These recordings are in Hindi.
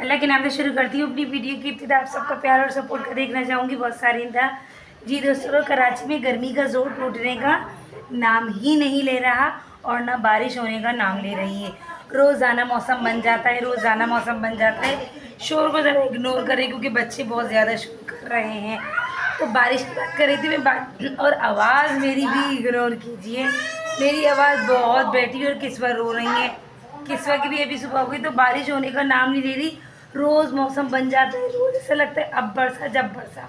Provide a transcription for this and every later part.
अल्लाह के नाम से शुरू करती हूँ अपनी वीडियो की इब्तिदा। आप सबका प्यार और सपोर्ट का देखना चाहूँगी, बहुत सारी था जी दोस्तों। कराची में गर्मी का जोर टूटने का नाम ही नहीं ले रहा और ना बारिश होने का नाम ले रही है। रोज़ाना मौसम बन जाता है, रोज़ाना मौसम बन जाता है। शोर को ज़रा इग्नोर करें क्योंकि बच्चे बहुत ज़्यादा शोर कर रहे हैं। तो बारिश की बात कर रही थी मैं, और आवाज़ मेरी भी इग्नोर कीजिए। मेरी आवाज़ बहुत बैठी और किस्वा रो रही है। किस्वा की भी अभी सुबह हो गई, तो बारिश होने का नाम नहीं ले रही। रोज़ मौसम बन जाता है, रोज़ ऐसा लगता है अब बरसा जब बरसा,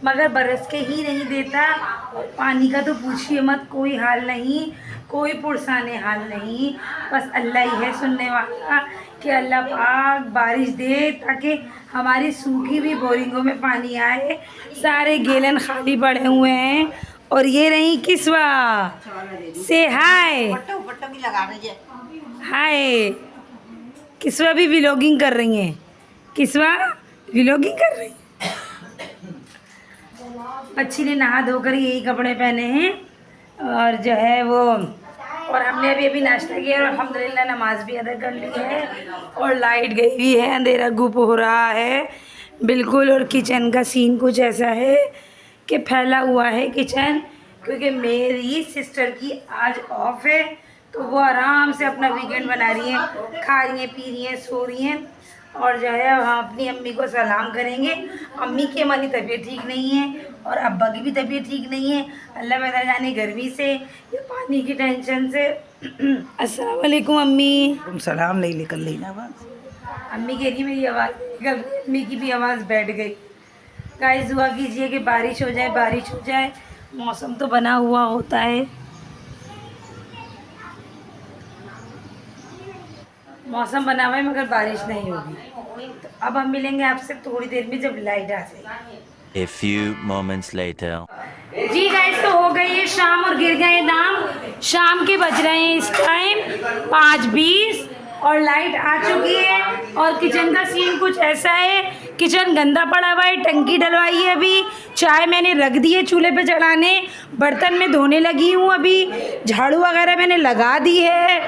मगर बरस के ही नहीं देता। और पानी का तो पूछिए मत, कोई हाल नहीं, कोई पुरसाने हाल नहीं। बस अल्लाह ही है सुनने वाला कि अल्लाह पाक बारिश दे ताकि हमारी सूखी भी बोरिंगों में पानी आए। सारे गैलन खाली पड़े हुए हैं। और ये रही किस्वा, से हाय हाय। किस्वा भी व्लॉगिंग कर रही हैं, किस्वा व्लॉगिंग कर रही है। बच्ची ने नहा धोकर यही कपड़े पहने हैं और जो है वो, और हमने अभी नाश्ता किया और अल्हम्दुलिल्लाह नमाज भी अदा कर ली है। और लाइट गई हुई है, अंधेरा गुप हो रहा है बिल्कुल। और किचन का सीन कुछ ऐसा है कि फैला हुआ है किचन, क्योंकि मेरी सिस्टर की आज ऑफ है, तो वो आराम से अपना वीकेंड बना रही हैं, खा रही हैं, पी रही हैं, सो रही हैं। और जो है हम अपनी अम्मी को सलाम करेंगे। अम्मी की हमारी तबीयत ठीक नहीं है और अब्बा की भी तबीयत ठीक नहीं है, अल्लाह बेहतर जाने गर्मी से या पानी की टेंशन से। अस्सलाम वालेकुम अम्मी। तुम सलाम नहीं निकल रही ना बात। अम्मी कह रही मेरी आवाज़ निकल रही, अम्मी की भी आवाज़ बैठ गई। गाइस दुआ कीजिए कि बारिश हो जाए, बारिश हो जाए। मौसम तो बना हुआ होता है, मौसम बना हुआ है मगर बारिश नहीं होगी। तो अब हम मिलेंगे आपसे थोड़ी देर में जब लाइट आ जाएगी। A few moments later. जी गाइस तो हो गई है शाम और गिर गए दाम। शाम के बज रहे हैं इस टाइम 5:20 और लाइट आ चुकी है। और किचन का सीन कुछ ऐसा है, किचन गंदा पड़ा हुआ है, टंकी डलवाई है अभी, चाय मैंने रख दी है चूल्हे पे चढ़ाने, बर्तन में धोने लगी हूँ अभी, झाड़ू वगैरह मैंने लगा दी है,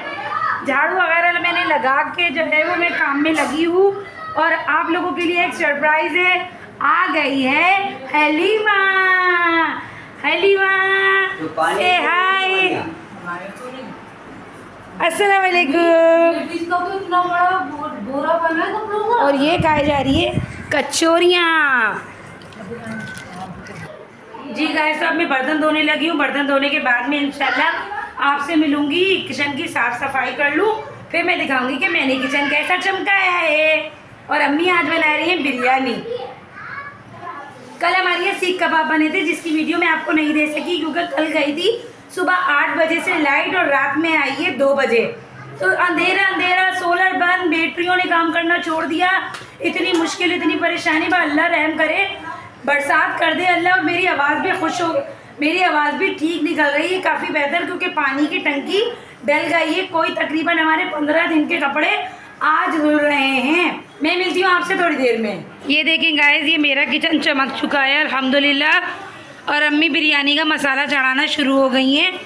झाड़ू वगैरह मैंने लगा के जो है वो मैं काम में लगी हूँ। और आप लोगों के लिए एक सरप्राइज़ है, आ गई है हलीमा। हलीमा से हाय, अस्सलाम वालेकुम। और ये खाई जा रही है कचौरियाँ। जी गाइस तो अब मैं बर्तन धोने लगी हूँ। बर्तन धोने के बाद में इंशाल्लाह आपसे मिलूंगी, किचन की साफ़ सफाई कर लूँ, फिर मैं दिखाऊंगी कि मैंने किचन कैसा चमकाया है। और अम्मी आज बना रही हैं बिरयानी। कल हमारे यहाँ सीख कबाब बने थे जिसकी वीडियो मैं आपको नहीं दे सकी क्योंकि कल गई थी सुबह 8 बजे से लाइट और रात में आई है 2 बजे। तो अंधेरा अंधेरा, सोलर बंद, बैटरियों ने काम करना छोड़ दिया। इतनी मुश्किल, इतनी परेशानी, बा अल्लाह रहम करे, बरसात कर दे अल्लाह। और मेरी आवाज़ भी खुश हो, मेरी आवाज़ भी ठीक निकल रही है, काफ़ी बेहतर, क्योंकि पानी की टंकी डल गई है। कोई तकरीबन हमारे 15 दिन के कपड़े आज धुल रहे हैं। मैं मिलती हूँ आपसे थोड़ी देर में। ये देखें गाइस, ये मेरा किचन चमक चुका है अल्हम्दुलिल्लाह। और अम्मी बिरयानी का मसाला चढ़ाना शुरू हो गई हैं।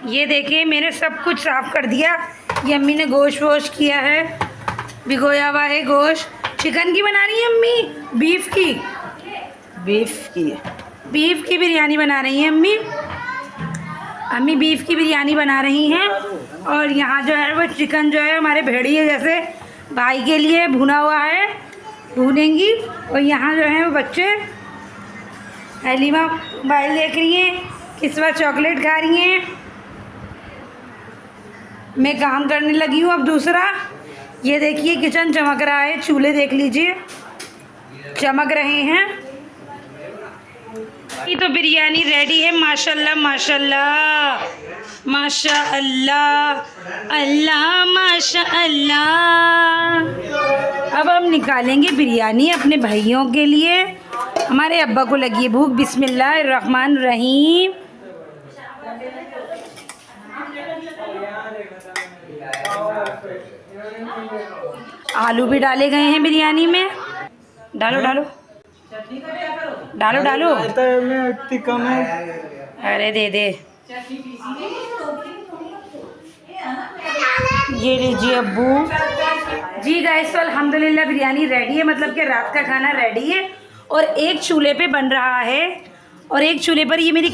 ये देखें मैंने सब कुछ साफ़ कर दिया। ये अम्मी ने गोश्त वोश किया है, भिगोया हुआ है गोश्त। चिकन की बना रही है अम्मी, बीफ की, बीफ की बिरयानी बना रही हैं अम्मी। अम्मी बीफ की बिरयानी बना रही हैं। और यहाँ जो है वो चिकन जो है हमारे भेड़िए जैसे भाई के लिए भुना हुआ है, भूनेंगी। और यहाँ जो है वो बच्चे, हलीमा मोबाइल देख रही हैं, किस्वा चॉकलेट खा रही हैं, मैं काम करने लगी हूँ अब दूसरा। ये देखिए किचन चमक रहा है, चूल्हे देख लीजिए चमक रहे हैं। ये तो बिरयानी रेडी है माशाल्लाह माशाल्लाह माशाल्लाह, अल्लाह माशाल्लाह। अब हम निकालेंगे बिरयानी अपने भाइयों के लिए। हमारे अब्बा को लगी है भूख। बिस्मिल्लाहिर्रहमानिर्रहीम। आलू भी डाले गए हैं बिरयानी में। डालो डालो डालो डालो। इतनी कम है। अरे दे दे। ये लीजिए अब्बू जी। गाइस तो अल्हम्दुलिल्लाह बिरयानी रेडी है, मतलब कि रात का खाना रेडी है। और एक चूल्हे पे बन रहा है और एक चूल्हे पर ये मेरी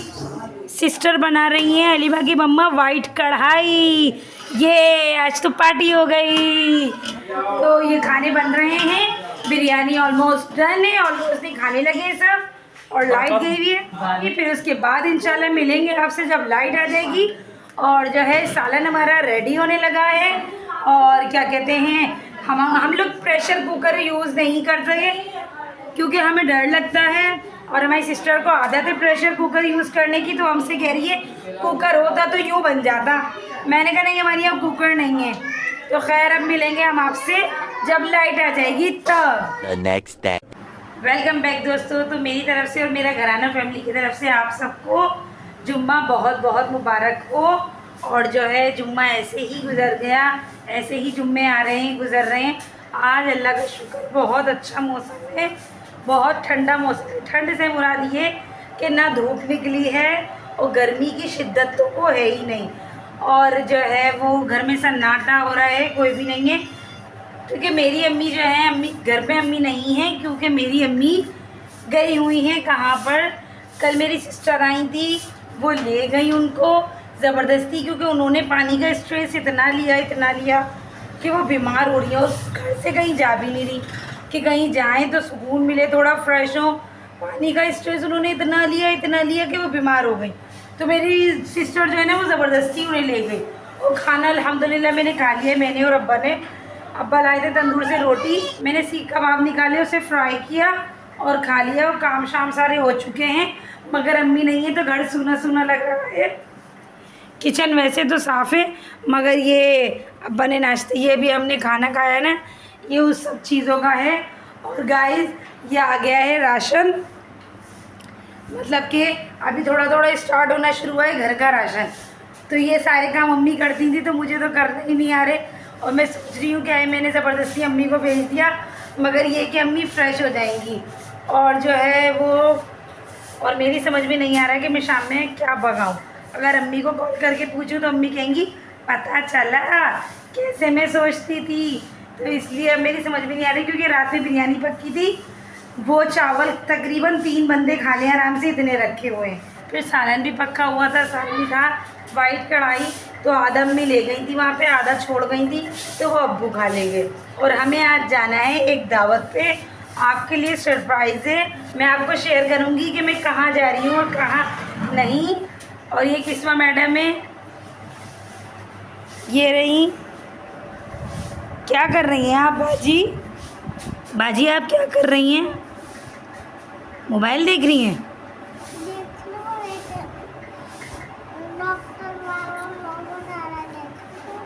सिस्टर बना रही हैं, अलीबा की मम्मा, वाइट कढ़ाई। ये आज तो पार्टी हो गई। तो ये खाने बन रहे हैं, बिरयानी ऑलमोस्ट डन है, ऑलमोस्ट नहीं खाने लगे हैं सब। और लाइट गई हुई है, फिर उसके बाद इंशाल्लाह मिलेंगे आपसे जब लाइट आ जाएगी। और जो है सालन हमारा रेडी होने लगा है। और क्या कहते हैं, हम लोग प्रेशर कुकर यूज़ नहीं करते हैं क्योंकि हमें डर लगता है। और हमारी सिस्टर को आदत है प्रेशर कुकर यूज़ करने की, तो हमसे कह रही है कुकर होता तो यूँ बन जाता। मैंने कहा नहीं, हमारे यहाँ कुकर नहीं है। तो खैर अब मिलेंगे हम आपसे जब लाइट आ जाएगी तब। The next day. Welcome back दोस्तों। तो मेरी तरफ से और मेरा घराना फैमिली की तरफ से आप सबको जुम्मा बहुत बहुत मुबारक हो। और जो है जुम्मा ऐसे ही गुजर गया, ऐसे ही जुम्मे आ रहे हैं, गुजर रहे हैं। आज अल्लाह का शुक्र बहुत अच्छा मौसम है, बहुत ठंडा मौसम है। ठंड से मुराद ये कि ना धूप निकली है और गर्मी की शिद्दत तो वो है ही नहीं। और जो है वो घर में सन्नाटा हो रहा है, कोई भी नहीं है। क्योंकि मेरी अम्मी जो है, अम्मी घर पे अम्मी नहीं है क्योंकि मेरी अम्मी गई हुई हैं कहाँ पर। कल मेरी सिस्टर आई थी, वो ले गई उनको ज़बरदस्ती, क्योंकि उन्होंने पानी का स्ट्रेस इतना लिया कि वो बीमार हो रही है और घर से कहीं जा भी नहीं रही कि कहीं जाएं तो सुकून मिले, थोड़ा फ्रेश हो। पानी का स्ट्रेस उन्होंने इतना लिया कि वो बीमार हो गई। तो मेरी सिस्टर जो है ना, वो ज़बरदस्ती उन्हें ले गई। और खाना अल्हम्दुलिल्लाह मैंने खा लिया, मैंने और अब्बा ने। अब्बा लाए थे तंदूर से रोटी, मैंने सीख कबाब निकाले, उसे फ्राई किया और खा लिया। और काम शाम सारे हो चुके हैं, मगर अम्मी नहीं है तो घर सूना सूना लग रहा है। किचन वैसे तो साफ़ है, मगर ये अब्बा ने नाश्ते, ये भी हमने खाना खाया ना, ये उस सब चीज़ों का है। और गाइस ये आ गया है राशन, मतलब कि अभी थोड़ा थोड़ा स्टार्ट होना शुरू हुआ है घर का राशन। तो ये सारे काम अम्मी करती थी, तो मुझे तो करना ही नहीं आ रहे। और मैं सोच रही हूँ कि मैंने ज़बरदस्ती अम्मी को भेज दिया, मगर ये कि अम्मी फ्रेश हो जाएंगी। और जो है वो, और मेरी समझ में नहीं आ रहा कि मैं शाम में क्या पकाऊँ। अगर अम्मी को कॉल करके पूछूँ तो अम्मी कहेंगी पता चला कैसे मैं सोचती थी। तो इसलिए अब मेरी समझ में नहीं आ रही, क्योंकि रात में बिरयानी पकी थी, वो चावल तकरीबन 3 बंदे खा लें आराम से, इतने रखे हुए हैं। फिर सालन भी पक्का हुआ था, सालन था, वाइट कढ़ाई। तो आधा अम्मी ले गई थी वहाँ पे, आधा छोड़ गई थी, तो वो अब्बू खा लेंगे। और हमें आज जाना है एक दावत पे, आपके लिए सरप्राइज़ है। मैं आपको शेयर करूँगी कि मैं कहाँ जा रही हूँ और कहाँ नहीं। और ये किस्मा मैडम है, ये रही। क्या कर रही हैं आप बाजी? बाजी आप क्या कर रही हैं? मोबाइल देख रही हैं?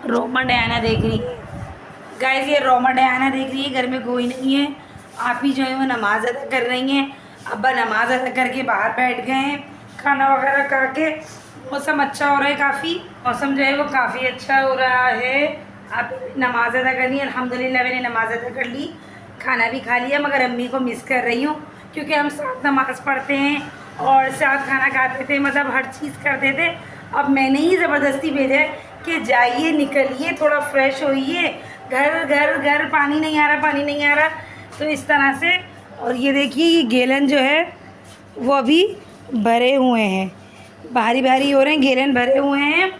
रोमा डयाना देख रही है। गाइस ये रोमा डयाना देख रही है, घर में कोई नहीं है। आप ही जो है वो नमाज़ अदा कर रही हैं, अब्बा नमाज़ अदा करके बाहर बैठ गए हैं, खाना वगैरह खा के। मौसम अच्छा हो रहा है, काफ़ी मौसम जो है वो काफ़ी अच्छा हो रहा है। आप नमाज़ अदा करनी है, अल्हम्दुलिल्लाह मैंने नमाज़ अदा कर ली, खाना भी खा लिया, मगर अम्मी को मिस कर रही हूँ क्योंकि हम साथ नमाज़ पढ़ते हैं और साथ खाना खाते थे, मतलब हर चीज़ करते थे। अब मैंने ही ज़बरदस्ती भेजा है कि जाइए, निकलिए, थोड़ा फ्रेश होइए, घर घर घर पानी नहीं आ रहा, पानी नहीं आ रहा। तो इस तरह से। और ये देखिए ये गैलन जो है वो अभी भरे हुए हैं, भारी भारी हो रहे हैं, गैलन भरे हुए हैं,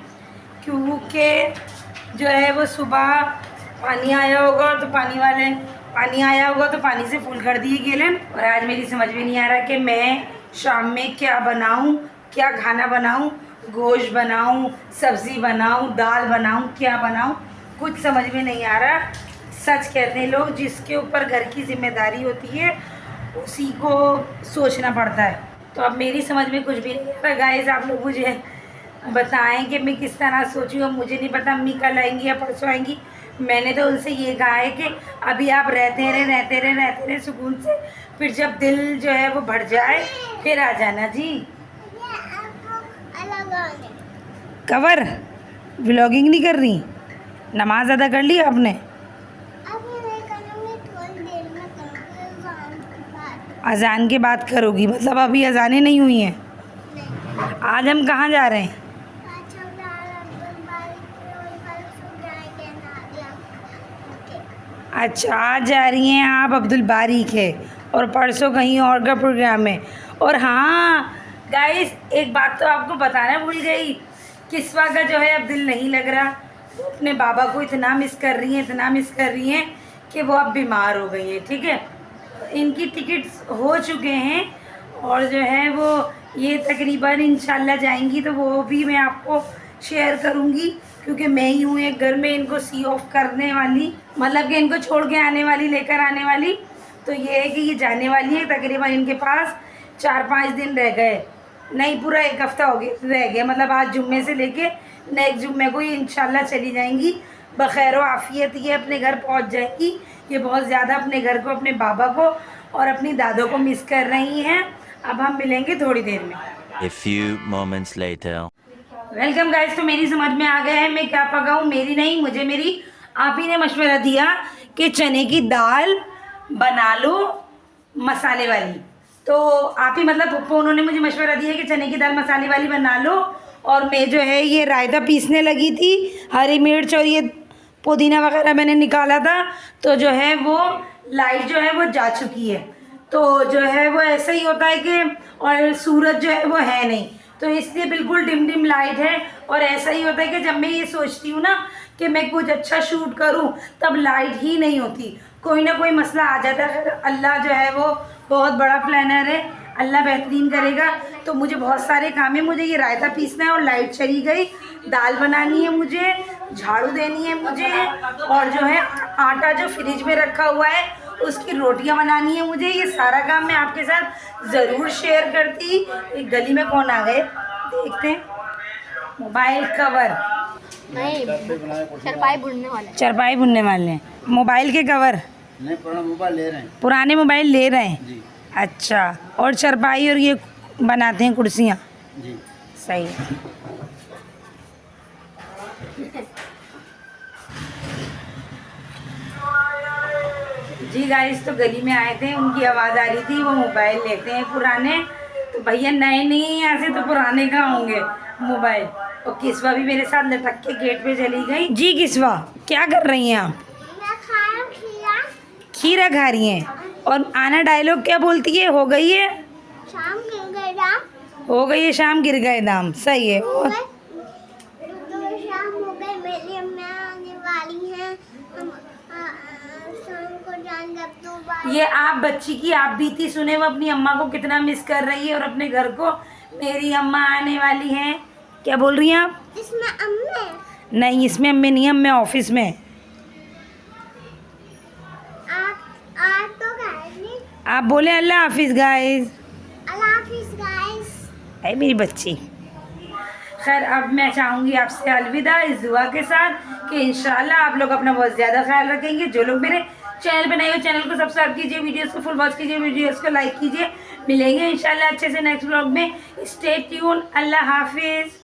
क्योंकि जो है वो सुबह पानी आया होगा तो पानी आया होगा तो पानी से फुल कर दिए गैलन। और आज मेरी समझ में नहीं आ रहा कि मैं शाम में क्या बनाऊं, क्या खाना बनाऊं, गोश्त बनाऊं, सब्ज़ी बनाऊं, दाल बनाऊं, क्या बनाऊं, कुछ समझ में नहीं आ रहा। सच कहते हैं लोग, जिसके ऊपर घर की जिम्मेदारी होती है उसी को सोचना पड़ता है। तो अब मेरी समझ में कुछ भी नहीं आ रहा। गाइस आप लोग मुझे बताएं कि मैं किस तरह सोचूं। अब मुझे नहीं पता अम्मी कल आएंगी या परसों आएंगी। मैंने तो उनसे ये कहा है कि अभी आप रहते रहे सुकून से, फिर जब दिल जो है वो भर जाए फिर आ जाना जी। कवर व्लॉगिंग नहीं कर रही? नमाज अदा कर ली आपने? अजान के बाद करोगी, मतलब अभी अजानें नहीं हुई हैं? आज हम कहाँ जा रहे हैं? अच्छा, आज जा रही हैं आप अब्दुल बारी के और परसों कहीं और का प्रोग्राम है। और हाँ गाइस, एक बात तो आपको बताना भूल गई, किस्वा का जो है अब दिल नहीं लग रहा। वो अपने बाबा को इतना मिस कर रही हैं, इतना मिस कर रही हैं कि वो अब बीमार हो गई हैं। ठीक है, इनकी टिकट्स हो चुके हैं और जो है वो ये तकरीबन इंशाल्लाह जाएंगी, तो वो भी मैं आपको शेयर करूँगी, क्योंकि मैं ही हूँ एक घर में इनको सी ऑफ करने वाली, मतलब कि इनको छोड़ के आने वाली, लेकर आने वाली। तो ये है कि ये जाने वाली है, तकरीबन इनके पास 4-5 दिन रह गए, नहीं पूरा 1 हफ़्ता हो गया रह गया, मतलब आज जुम्मे से लेके नेक्स्ट जुम्मे को ये इंशाल्लाह चली जाएंगी बखैर व आफियत। ये अपने घर पहुंच जाएगी। ये बहुत ज़्यादा अपने घर को, अपने बाबा को और अपनी दादों को मिस कर रही हैं। अब हम मिलेंगे थोड़ी देर में। A few moments later. Welcome guys, तो मेरी समझ में आ गया है मैं क्या पकाऊं। मेरी नहीं, मुझे मेरी आप ही ने मशवरा दिया कि चने की दाल बना लो मसाले वाली। तो आप ही मतलब पप्पू, उन्होंने मुझे मशवरा दिया कि चने की दाल मसाले वाली बना लो। और मैं जो है ये रायता पीसने लगी थी, हरी मिर्च और ये पुदीना वगैरह मैंने निकाला था, तो जो है वो लाइट जो है वो जा चुकी है। तो जो है वो ऐसा ही होता है कि, और सूरज जो है वो है नहीं, तो इसलिए बिल्कुल डिम डिम लाइट है। और ऐसा ही होता है कि जब मैं ये सोचती हूँ ना कि मैं कुछ अच्छा शूट करूँ, तब लाइट ही नहीं होती, कोई ना कोई मसला आ जाता है। अल्लाह जो है वो बहुत बड़ा प्लानर है, अल्लाह बेहतरीन करेगा। तो मुझे बहुत सारे काम है, मुझे ये रायता पीसना है और लाइट चली गई, दाल बनानी है मुझे, झाड़ू देनी है मुझे, और जो है आटा जो फ्रिज में रखा हुआ है उसकी रोटियां बनानी है मुझे। ये सारा काम मैं आपके साथ ज़रूर शेयर करती। एक गली में कौन आ गए देखते हैं। मोबाइल कवर नहीं, चरपाई बुनने वाले। चरपाई बुनने वाले हैं। मोबाइल के कवर नहीं, पुराना मोबाइल ले रहे हैं पुराने मोबाइल ले रहे हैं जी। अच्छा, और चरपाई और ये बनाते हैं कुर्सियाँ। जी। सही है। जी गाइस, तो गली में आए थे, उनकी आवाज़ आ रही थी, वो मोबाइल लेते हैं पुराने। तो भैया नए नहीं यहाँ से, तो पुराने कहाँ होंगे मोबाइल। और किस्वा भी मेरे साथ लटक के गेट पे चली गई। जी किस्वा, क्या कर रही हैं आप? खीरा खा रही हैं। और आना डायलॉग क्या बोलती है? हो गई है शाम गिर गए दाम, हो गई है शाम, गिर गए दाम। सही है। और तो शाम हो गई, मेरी अम्मा आने वाली हैं, हम शाम को जाएंगे तो ये आप बच्ची की आप बीती सुने, वो अपनी अम्मा को कितना मिस कर रही है और अपने घर को। मेरी अम्मा आने वाली हैं। क्या बोल रही हैं आप? इसमें अम्मे नहीं, इसमें अम्मे नहीं, अम्मे ऑफिस में। आप तो गाइस, आप बोले अल्लाह हाफिज़ गाइस। अल्लाह हाफिज़ गाइस। है मेरी बच्ची। खैर, अब मैं चाहूँगी आपसे अलविदा इस दुआ के साथ कि इंशाल्लाह आप लोग अपना बहुत ज़्यादा ख्याल रखेंगे। जो लोग मेरे चैनल पे नए हो, चैनल को सब्सक्राइब कीजिए, वीडियोस को फुल वॉच कीजिए, वीडियोस को लाइक कीजिए। मिलेंगे इंशाल्लाह अच्छे से नेक्स्ट व्लॉग में। Stay tune. अल्लाह हाफिज़।